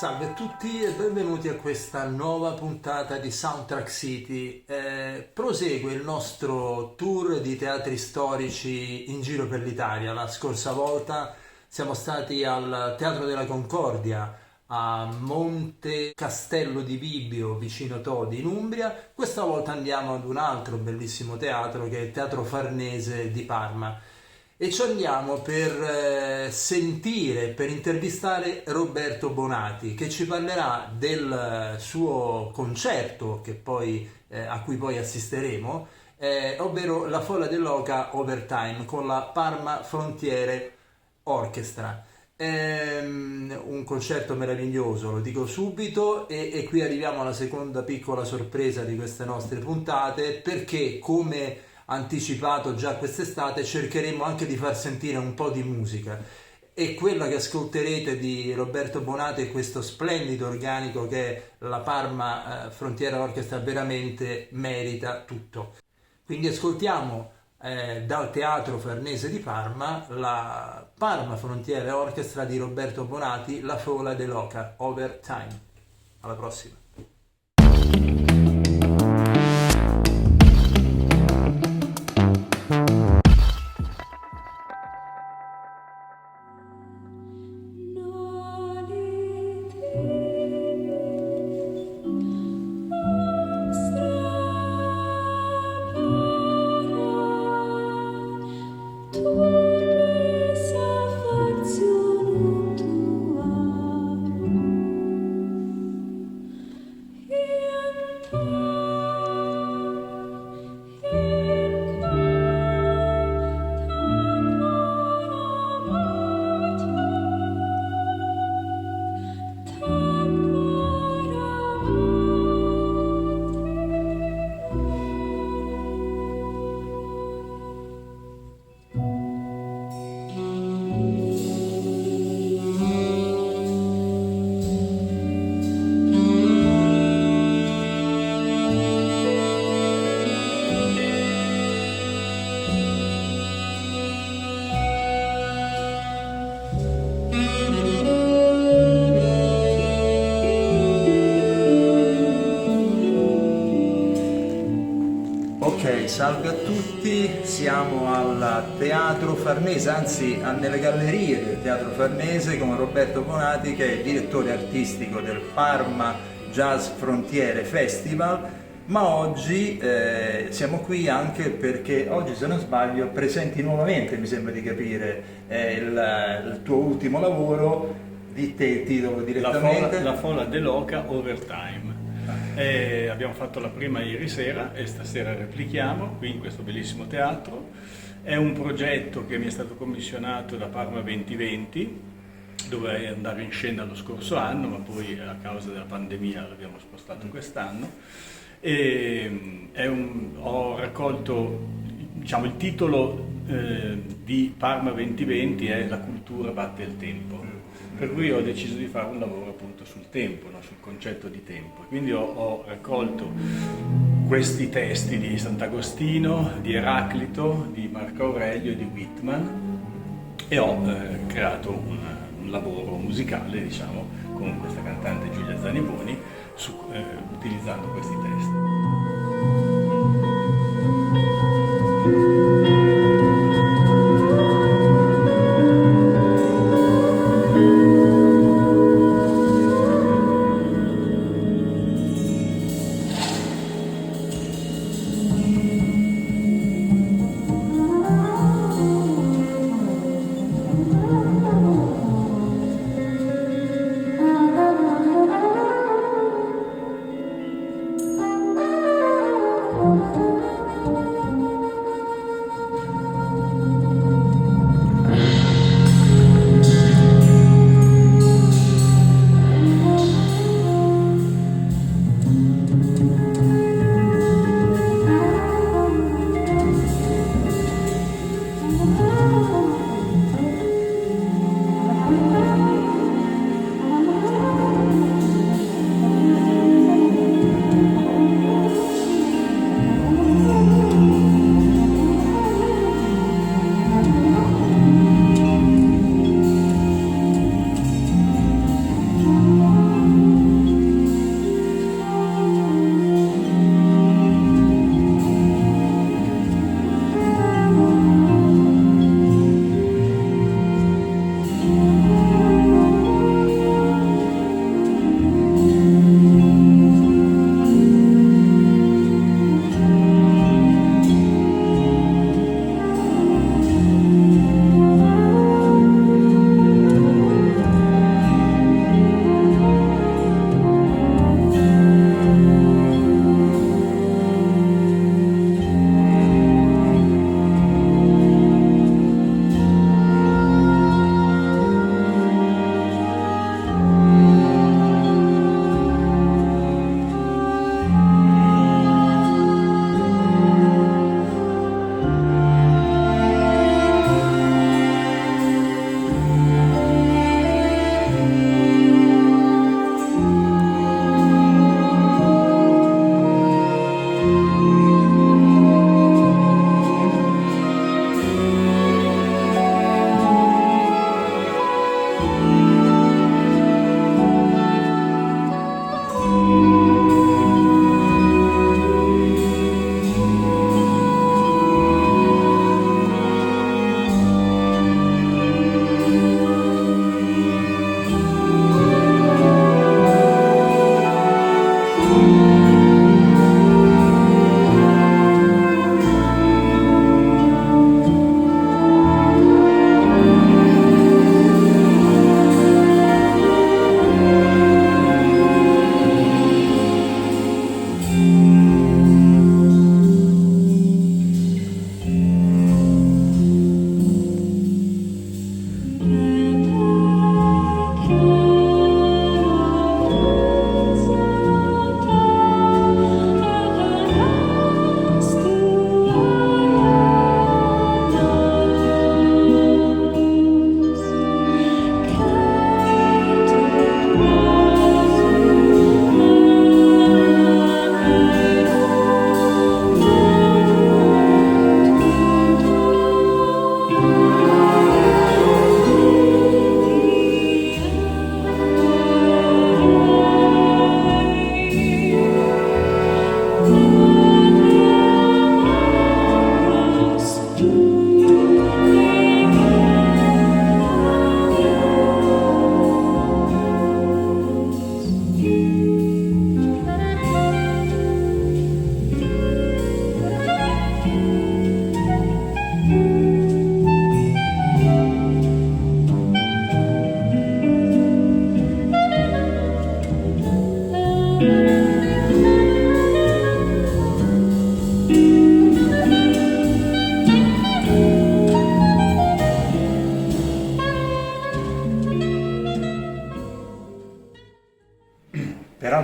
Salve a tutti e benvenuti a questa nuova puntata di Soundtrack City. Prosegue il nostro tour di teatri storici in giro per l'Italia. La scorsa volta siamo stati al Teatro della Concordia a Monte Castello di Bibbio, vicino Todi, in Umbria. Questa volta andiamo ad un altro bellissimo teatro che è il Teatro Farnese di Parma. E ci andiamo per sentire, per intervistare Roberto Bonati, che ci parlerà del suo concerto a cui poi assisteremo, ovvero La Folla dell'Oca Overtime con la Parma Frontiere Orchestra. È un concerto meraviglioso, lo dico subito, e qui arriviamo alla seconda piccola sorpresa di queste nostre puntate, perché come anticipato già quest'estate cercheremo anche di far sentire un po' di musica, e quella che ascolterete di Roberto Bonati è questo splendido organico che la Parma Frontiera Orchestra veramente merita tutto. Quindi ascoltiamo dal Teatro Farnese di Parma la Parma Frontiera Orchestra di Roberto Bonati, La Folla dell'Oca Overtime. Alla prossima. Salve a tutti, siamo al Teatro Farnese, anzi nelle gallerie del Teatro Farnese con Roberto Bonati, che è il direttore artistico del Parma Jazz Frontiere Festival, ma oggi siamo qui anche perché oggi, se non sbaglio, presenti nuovamente, mi sembra di capire, il tuo ultimo lavoro, di te il titolo direttamente. La Folla dell'Oca Overtime. Abbiamo fatto la prima ieri sera e stasera replichiamo qui in questo bellissimo teatro. È un progetto che mi è stato commissionato da Parma 2020, doveva andare in scena lo scorso anno, ma poi a causa della pandemia l'abbiamo spostato quest'anno. Ho raccolto, diciamo, il titolo di Parma 2020 è La cultura batte il tempo. Per cui ho deciso di fare un lavoro appunto sul tempo, no? Sul concetto di tempo. Quindi ho raccolto questi testi di Sant'Agostino, di Eraclito, di Marco Aurelio e di Whitman, e ho creato un lavoro musicale, diciamo, con questa cantante Giulia Zaniboni, utilizzando questi testi.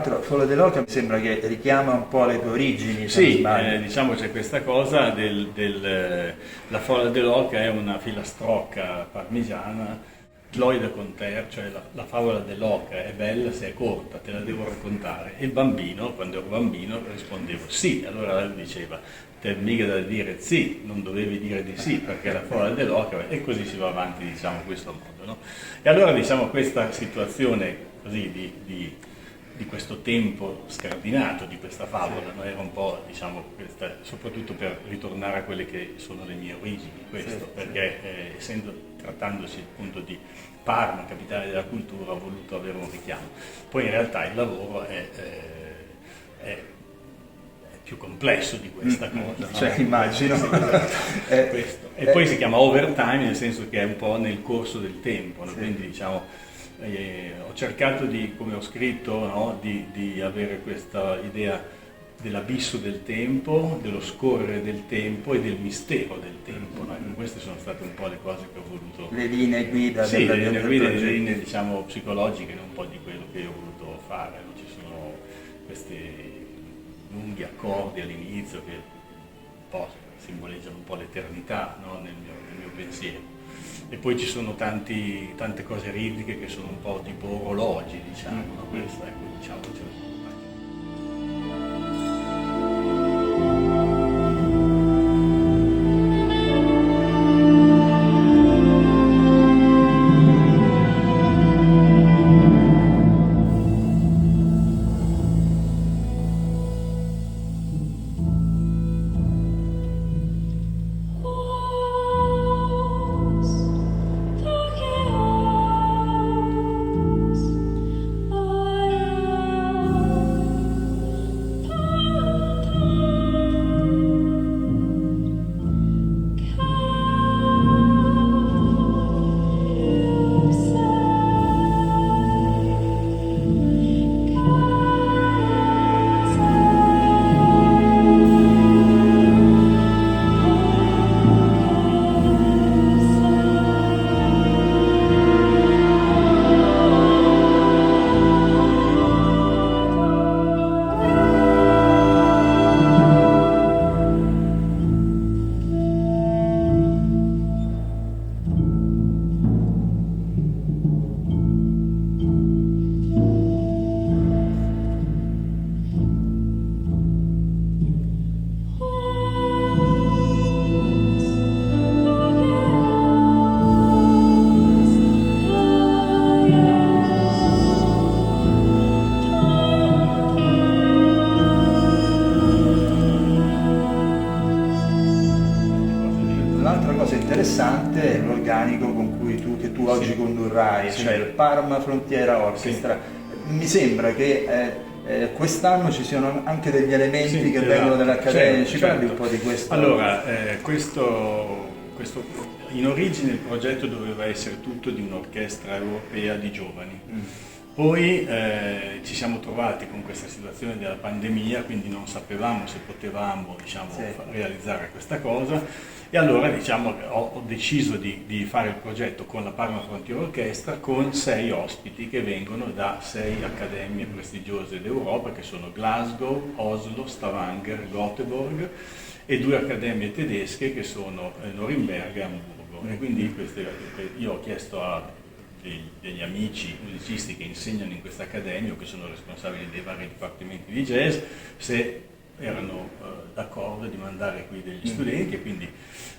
l'altro Favola dell'Oca mi sembra che richiama un po' le tue origini, se non Sì, sbaglio. diciamo c'è questa cosa la Favola dell'Oca è una filastrocca parmigiana, Cloida con ter, cioè la favola dell'oca è bella se è corta, te la devo raccontare. E il bambino, quando ero bambino, rispondevo sì, allora lui diceva, te mica da dire sì, non dovevi dire di sì, perché la favola dell'oca, e così si va avanti, diciamo, in questo modo, no? E allora, diciamo, questa situazione così di questo tempo scardinato di questa favola, no? Era un po', diciamo, soprattutto per ritornare a quelle che sono le mie origini, questo, perché trattandosi appunto di Parma, capitale della cultura, ho voluto avere un richiamo. Poi in realtà il lavoro è più complesso di questa cosa. Cioè, no? immagino. Questo. E poi si chiama overtime, nel senso che è un po' nel corso del tempo, no? Quindi diciamo ho cercato come ho scritto, no? di avere questa idea dell'abisso del tempo, dello scorrere del tempo e del mistero del tempo. No? Queste sono state un po' le cose che ho voluto. Le linee guida Sì, le linee guida, progetto. le linee, diciamo, psicologiche, un po' di quello che io ho voluto fare. No? Ci sono questi lunghi accordi all'inizio che un po' simboleggiano un po' l'eternità, no? nel mio pensiero. E poi ci sono tante cose ritmiche che sono un po' tipo orologi, diciamo. No? Questa, ecco, diciamo, L'altra cosa interessante è l'organico con cui tu oggi condurrai, Sì. cioè il Parma Frontiera Orchestra. Mi sembra che quest'anno ci siano anche degli elementi Sì, che esatto, vengono dall'Accademia. certo, Ci parli certo. un po' di questo? Allora, questo in origine il progetto doveva essere tutto di un'orchestra europea di giovani. Poi ci siamo trovati con questa situazione della pandemia, quindi non sapevamo se potevamo, diciamo, realizzare questa cosa, e allora, diciamo, ho deciso di fare il progetto con la Parma Frontier Orchestra con 6 ospiti che vengono da 6 accademie prestigiose d'Europa, che sono Glasgow, Oslo, Stavanger, Göteborg, e 2 accademie tedesche che sono Norimberga e Amburgo. E quindi io ho chiesto a degli amici musicisti che insegnano in questa accademia o che sono responsabili dei vari dipartimenti di jazz se erano d'accordo di mandare qui degli studenti, e quindi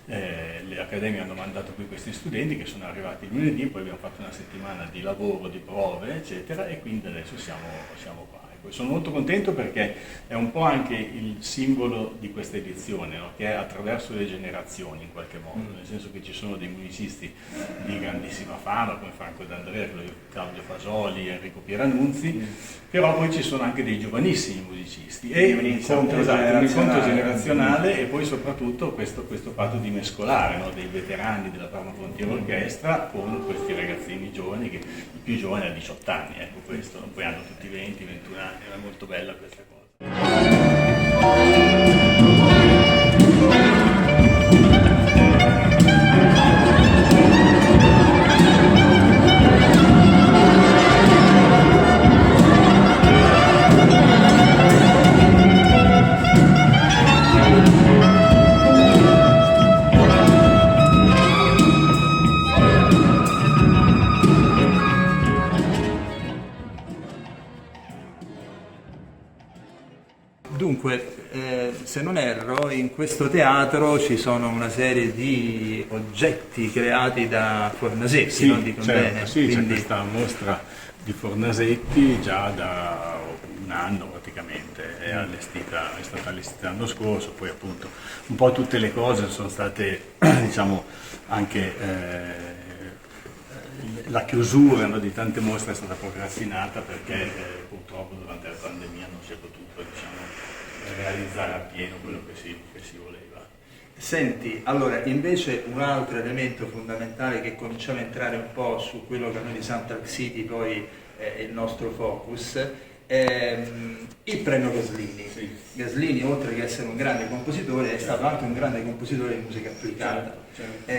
le accademie hanno mandato qui questi studenti che sono arrivati lunedì, poi abbiamo fatto una settimana di lavoro, di prove, eccetera, e quindi adesso siamo qua. Sono molto contento perché è un po' anche il simbolo di questa edizione, no? Che è attraverso le generazioni in qualche modo, nel senso che ci sono dei musicisti di grandissima fama come Franco D'Andrea, Claudio Fasoli, Enrico Pieranunzi, però poi ci sono anche dei giovanissimi musicisti e un incontro un incontro generazionale, e poi soprattutto questo fatto di mescolare, no? Dei veterani della Parma Frontier Orchestra con questi ragazzini giovani, che il più giovane ha 18 anni, ecco questo, poi hanno tutti 20, 21 anni, era molto bella questa cosa. se non erro, in questo teatro ci sono una serie di oggetti creati da Fornasetti, Sì, non dico certo, bene? sì, c'è Quindi- questa mostra di Fornasetti già da un anno praticamente, è stata allestita l'anno scorso, poi appunto un po' tutte le cose sono state, diciamo, anche la chiusura, no, di tante mostre è stata procrastinata perché purtroppo durante la pandemia non si è potuto, diciamo, realizzare appieno quello che si voleva. Senti, allora invece un altro elemento fondamentale che cominciamo a entrare un po' su quello che a noi di Soundtrack City poi è il nostro focus, è il premio Gaslini. Sì. Gaslini, oltre che essere un grande compositore, è stato anche un grande compositore di musica applicata. Certo.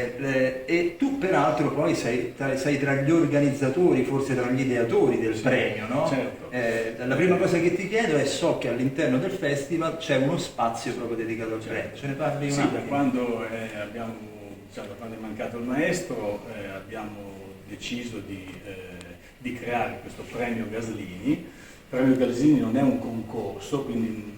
E tu peraltro poi sei tra gli organizzatori, forse tra gli ideatori del premio, no? Certo. La prima cosa che ti chiedo è, so che all'interno del festival c'è uno spazio proprio dedicato al premio, ce ne parli un Sì, attimo? da quando da quando è mancato il maestro abbiamo deciso di creare questo premio Gaslini. Il premio Gaslini non è un concorso, quindi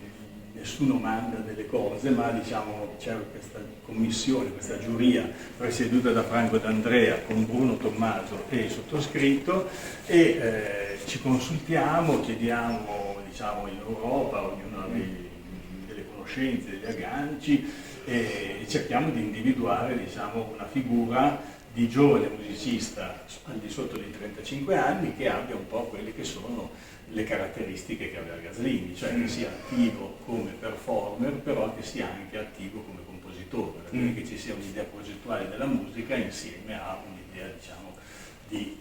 nessuno manda delle cose, ma diciamo c'è questa commissione, questa giuria presieduta da Franco D'Andrea con Bruno Tommaso e il sottoscritto, e ci consultiamo, chiediamo, diciamo, in Europa, ognuno ha delle conoscenze, degli agganci, e cerchiamo di individuare, diciamo, una figura di giovane musicista al di sotto dei 35 anni che abbia un po' quelle che sono le caratteristiche che aveva Gaslini, cioè che sia attivo come performer, però che sia anche attivo come compositore, quindi che ci sia un'idea progettuale della musica insieme a un'idea, diciamo, di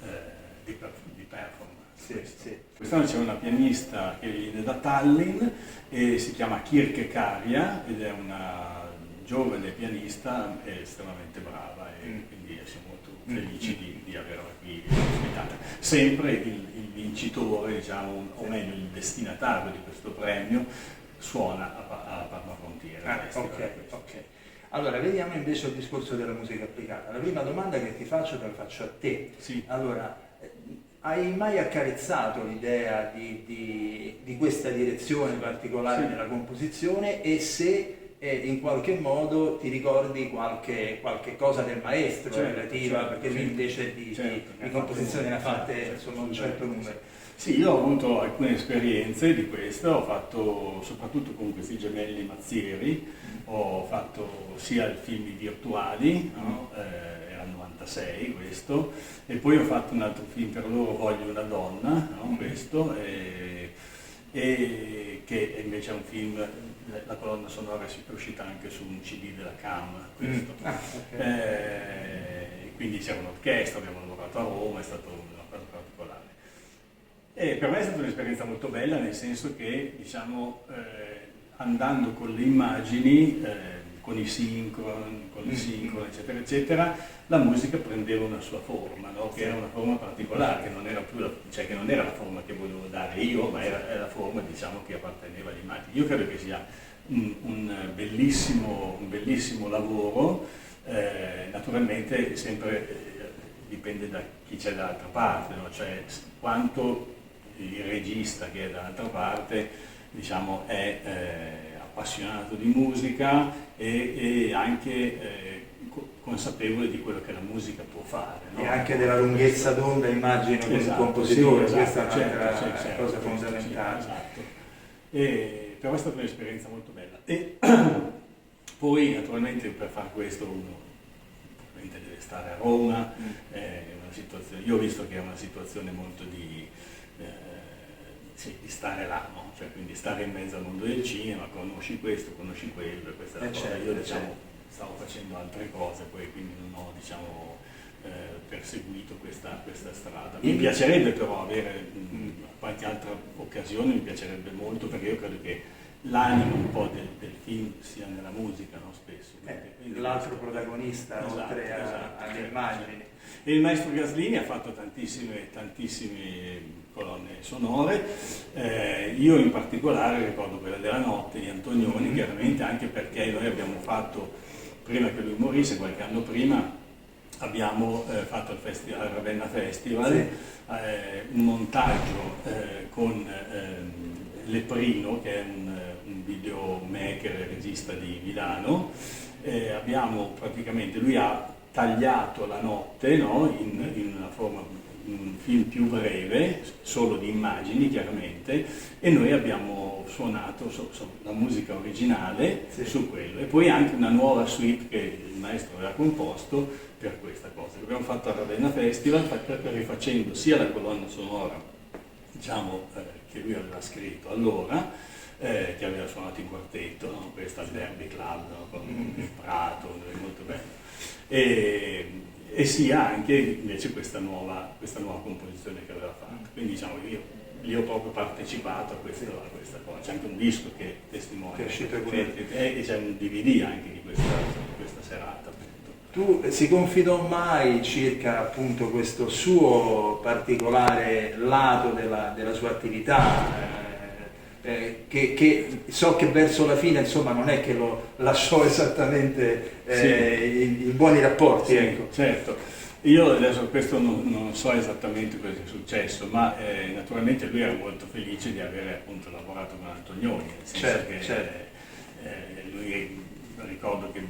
performance. Sì. Quest'anno c'è una pianista che viene da Tallinn e si chiama Kirke Käärijä ed è una giovane pianista estremamente brava, e quindi siamo molto felici di averla qui ospitata. Sempre il vincitore, diciamo, o meglio il destinatario di questo premio, suona a Parma Frontiera. Ok. Allora, vediamo invece il discorso della musica applicata. La prima domanda che ti faccio te la faccio a te. Sì. Allora, hai mai accarezzato l'idea di questa direzione particolare Sì. nella composizione, e se in qualche modo ti ricordi qualche cosa del maestro relativa, perché lui invece di composizione ne ha fatte insomma un certo numero. Sì, io ho avuto alcune esperienze di questo, ho fatto soprattutto con questi gemelli Mazzieri, ho fatto sia il film I Virtuali, no? Era il 96 questo, e poi ho fatto un altro film per loro, Voglio una donna, no? Questo, e che invece è un film, la colonna sonora è uscita anche su un CD della CAM, questo. Quindi c'era un'orchestra, abbiamo lavorato a Roma, è stato una cosa particolare. E per me è stata un'esperienza molto bella, nel senso che, diciamo, andando con le immagini, con i sincron, eccetera, eccetera, la musica prendeva una sua forma, no? Che era una forma particolare, che non era più che non era la forma che volevo dare io, ma era la forma, diciamo, che apparteneva alle immagini. Io credo che sia un bellissimo lavoro, naturalmente sempre dipende da chi c'è dall'altra parte, no? Cioè quanto il regista che è dall'altra parte, diciamo, è appassionato di musica e anche consapevole di quello che la musica può fare, no? E anche della lunghezza d'onda, immagino, con il compositore, questa è un'altra cosa fondamentale. Esatto. Però è stata un'esperienza molto bella. E poi, naturalmente, per fare questo uno deve stare a Roma, io ho visto che è una situazione molto di stare là, no? Cioè, quindi stare in mezzo al mondo del cinema, conosci questo, conosci quello, e questa è la cosa. Io, diciamo, stavo facendo altre cose, poi quindi non ho, diciamo, perseguito questa strada. Mi piacerebbe però avere qualche altra occasione, mi piacerebbe molto, perché io credo che l'anima un po' del film sia nella musica, no? Spesso. L'altro protagonista, oltre alle immagini. E il maestro Gaslini ha fatto tantissime colonne sonore, io in particolare ricordo quella della notte di Antonioni, chiaramente, anche perché noi abbiamo fatto, prima che lui morisse, qualche anno prima, abbiamo fatto al Ravenna Festival un montaggio con Leprino, che è un videomaker e regista di Milano. Abbiamo praticamente, lui ha tagliato la notte, no? in una forma, un film più breve, solo di immagini chiaramente, e noi abbiamo suonato la musica originale su quello, e poi anche una nuova suite che il maestro aveva composto per questa cosa. L'abbiamo fatto a Ravenna Festival, rifacendo sia la colonna sonora, diciamo, che lui aveva scritto allora, che aveva suonato in quartetto, no? Questa al Derby Club, no? Con il Prato, molto bello. E sia anche invece questa nuova composizione che aveva fatto. Quindi diciamo io ho proprio partecipato a questa cosa. C'è anche un disco che testimonia, e c'è un DVD anche di questa serata. Tu si confidò mai circa appunto questo suo particolare lato della sua attività? Che so che verso la fine, insomma, non è che lo lasciò esattamente in buoni rapporti. Sì, ecco. Certo. Io adesso questo non so esattamente cosa è successo, ma naturalmente lui era molto felice di avere appunto lavorato con Antonioni, nel senso lui, ricordo che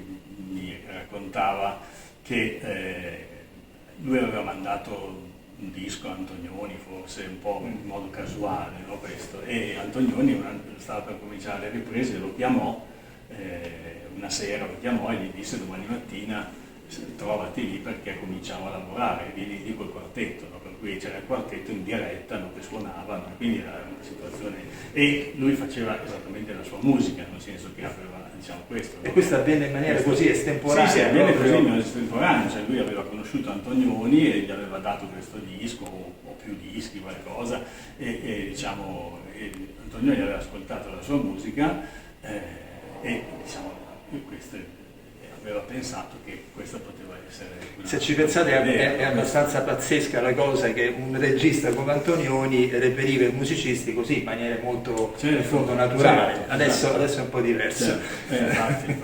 mi raccontava che lui aveva mandato un disco a Antonioni, forse un po' in modo casuale, no, questo, e Antonioni stava per cominciare le riprese, lo chiamò una sera, lo chiamò e gli disse: domani mattina trovati lì perché cominciamo a lavorare, vieni lì col quartetto, no? Per cui c'era il quartetto in diretta, no? Che suonavano, quindi era una situazione, e lui faceva esattamente la sua musica, nel senso che aveva, diciamo, questo. E questo avviene in maniera così estemporanea? Sì, avviene così in maniera estemporanea, cioè lui aveva conosciuto Antonioni e gli aveva dato questo disco, o più dischi, qualcosa, e diciamo, Antonioni aveva ascoltato la sua musica e diciamo, aveva pensato che questa poteva essere una... Se ci pensate è abbastanza pazzesca la cosa che un regista come Antonioni reperiva i musicisti così in maniera molto in fondo naturale. Certo, adesso è un po' diverso. Infatti.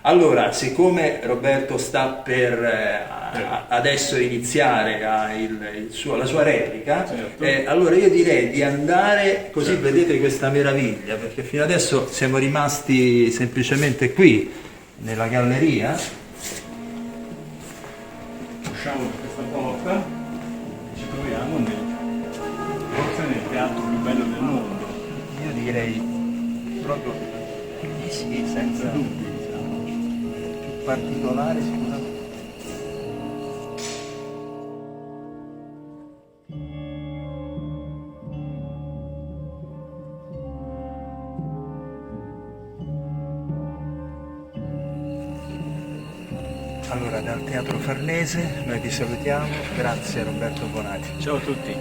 Allora, siccome Roberto sta per adesso iniziare la sua replica, certo. allora io direi di andare così vedete questa meraviglia, perché fino adesso siamo rimasti semplicemente qui nella galleria. Usciamo da questa porta, ci troviamo forse nel teatro più bello del mondo. Io direi proprio sì, senza dubbi, diciamo. Più particolare sicuramente. Allora, dal Teatro Farnese noi vi salutiamo, grazie Roberto Bonati. Ciao a tutti.